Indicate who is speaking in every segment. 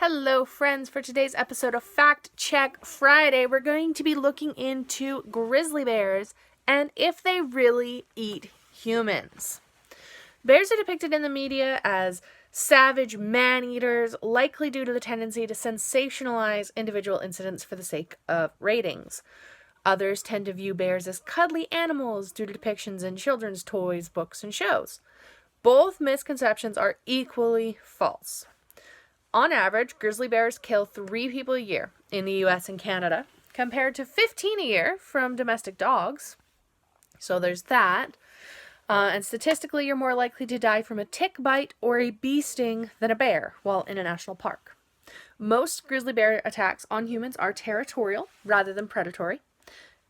Speaker 1: Hello, friends. For today's episode of Fact Check Friday, we're going to be looking into grizzly bears and if they really eat humans. Bears are depicted in the media as savage man-eaters, likely due to the tendency to sensationalize individual incidents for the sake of ratings. Others tend to view bears as cuddly animals due to depictions in children's toys, books, and shows. Both misconceptions are equally false. On average, grizzly bears kill 3 people a year in the US and Canada, compared to 15 a year from domestic dogs. So there's that. And statistically, you're more likely to die from a tick bite or a bee sting than a bear while in a national park. Most grizzly bear attacks on humans are territorial rather than predatory.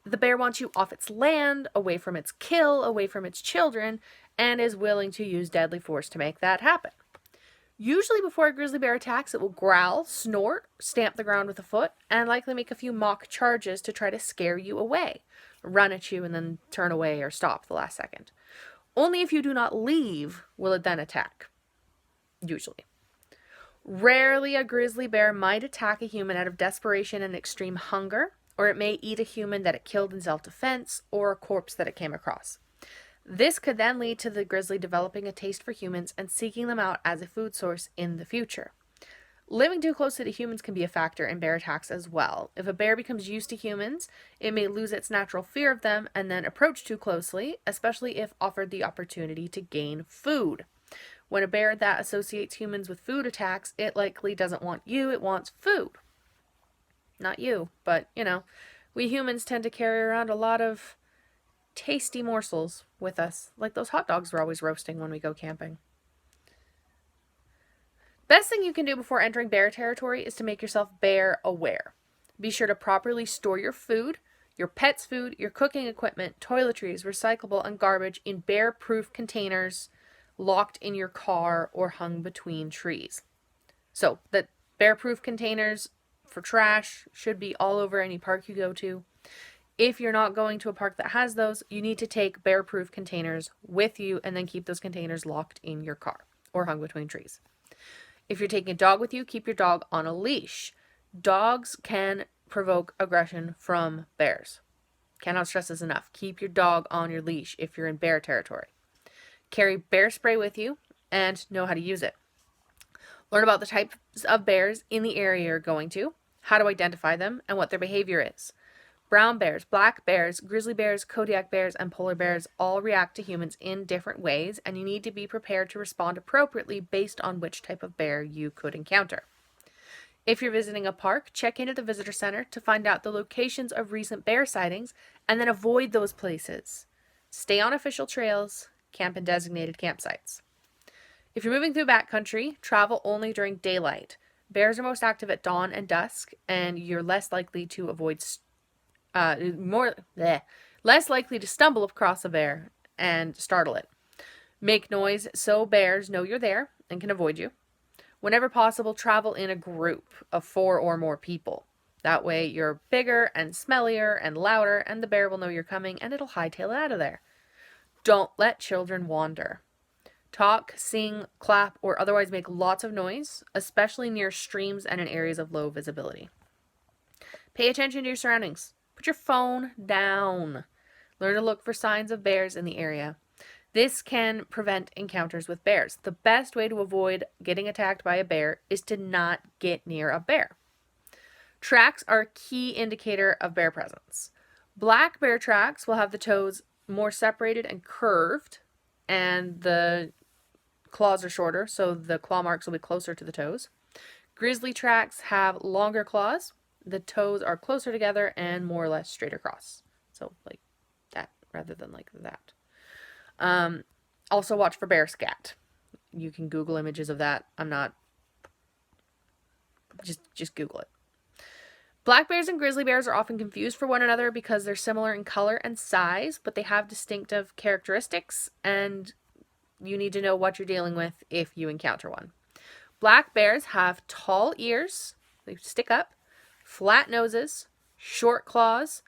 Speaker 1: The bear wants you off its land, away from its kill, away from its children, and is willing to use deadly force to make that happen. Usually before a grizzly bear attacks, it will growl, snort, stamp the ground with a foot, and likely make a few mock charges to try to scare you away, run at you, and then turn away or stop at the last second. Only if you do not leave will it then attack. Usually. Rarely a grizzly bear might attack a human out of desperation and extreme hunger, or it may eat a human that it killed in self-defense, or a corpse that it came across. This could then lead to the grizzly developing a taste for humans and seeking them out as a food source in the future. Living too closely to humans can be a factor in bear attacks as well. If a bear becomes used to humans, it may lose its natural fear of them and then approach too closely, especially if offered the opportunity to gain food. When a bear that associates humans with food attacks, it likely doesn't want you, it wants food. Not you, but, we humans tend to carry around a lot of tasty morsels with us, like those hot dogs we're always roasting when we go camping. Best thing you can do before entering bear territory is to make yourself bear aware. Be sure to properly store your food, your pet's food, your cooking equipment, toiletries, recyclable, and garbage in bear-proof containers locked in your car or hung between trees. So, the bear-proof containers for trash should be all over any park you go to. If you're not going to a park that has those, you need to take bear-proof containers with you and then keep those containers locked in your car or hung between trees. If you're taking a dog with you, keep your dog on a leash. Dogs can provoke aggression from bears. Cannot stress this enough. Keep your dog on your leash if you're in bear territory. Carry bear spray with you and know how to use it. Learn about the types of bears in the area you're going to, how to identify them, and what their behavior is. Brown bears, black bears, grizzly bears, Kodiak bears, and polar bears all react to humans in different ways, and you need to be prepared to respond appropriately based on which type of bear you could encounter. If you're visiting a park, check in at the visitor center to find out the locations of recent bear sightings, and then avoid those places. Stay on official trails, camp in designated campsites. If you're moving through backcountry, travel only during daylight. Bears are most active at dawn and dusk, and you're less likely to less likely to stumble across a bear and startle it. Make noise so bears know you're there and can avoid you. Whenever possible, travel in a group of 4 or more people. That way you're bigger and smellier and louder, and the bear will know you're coming and it'll hightail it out of there. Don't let children wander. Talk, sing, clap, or otherwise make lots of noise, especially near streams and in areas of low visibility. Pay attention to your surroundings. Put your phone down. Learn to look for signs of bears in the area. This can prevent encounters with bears. The best way to avoid getting attacked by a bear is to not get near a bear. Tracks are a key indicator of bear presence. Black bear tracks will have the toes more separated and curved, and the claws are shorter, so the claw marks will be closer to the toes. Grizzly tracks have longer claws. The toes are closer together and more or less straight across. So like that rather than like that. Also watch for bear scat. You can Google images of that. Just Google it. Black bears and grizzly bears are often confused for one another because they're similar in color and size, but they have distinctive characteristics, and you need to know what you're dealing with if you encounter one. Black bears have tall ears, they stick up, flat noses, short claws,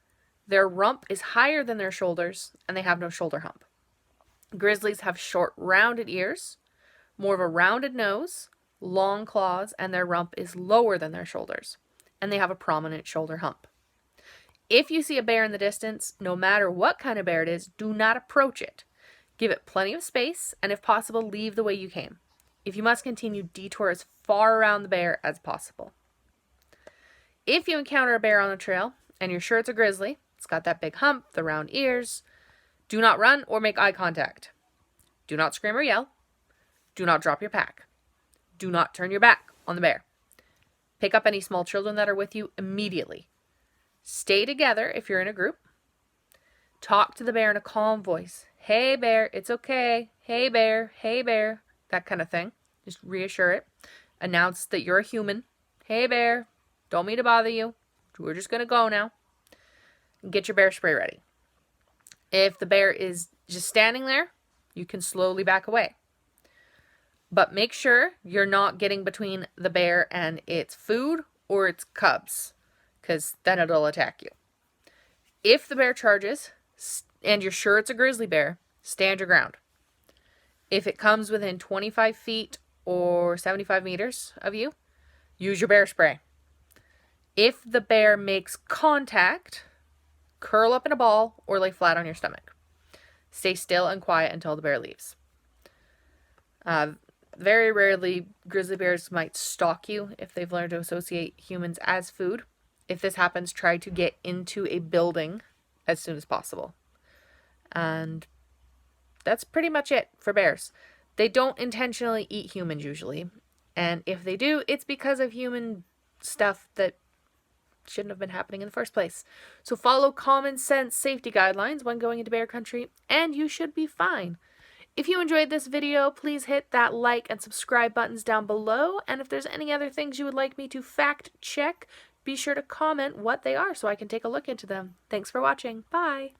Speaker 1: their rump is higher than their shoulders, and they have no shoulder hump. Grizzlies have short, rounded ears, more of a rounded nose, long claws, and their rump is lower than their shoulders, and they have a prominent shoulder hump. If you see a bear in the distance, no matter what kind of bear it is, do not approach it. Give it plenty of space, and if possible, leave the way you came. If you must continue, detour as far around the bear as possible. If you encounter a bear on the trail, and you're sure it's a grizzly, it's got that big hump, the round ears, do not run or make eye contact. Do not scream or yell. Do not drop your pack. Do not turn your back on the bear. Pick up any small children that are with you immediately. Stay together if you're in a group. Talk to the bear in a calm voice. Hey bear, it's okay. Hey bear, that kind of thing. Just reassure it. Announce that you're a human. Hey bear, don't mean to bother you. We're just going to go now. Get your bear spray ready. If the bear is just standing there, you can slowly back away. But make sure you're not getting between the bear and its food or its cubs, because then it'll attack you. If the bear charges, and you're sure it's a grizzly bear, stand your ground. If it comes within 25 feet or 75 meters of you, use your bear spray. If the bear makes contact, curl up in a ball or lay flat on your stomach. Stay still and quiet until the bear leaves. Very rarely, grizzly bears might stalk you if they've learned to associate humans as food. If this happens, try to get into a building as soon as possible. And that's pretty much it for bears. They don't intentionally eat humans usually. And if they do, it's because of human stuff that shouldn't have been happening in the first place. So follow common sense safety guidelines when going into bear country, and you should be fine. If you enjoyed this video, please hit that like and subscribe buttons down below. And if there's any other things you would like me to fact check, be sure to comment what they are so I can take a look into them. Thanks for watching. Bye.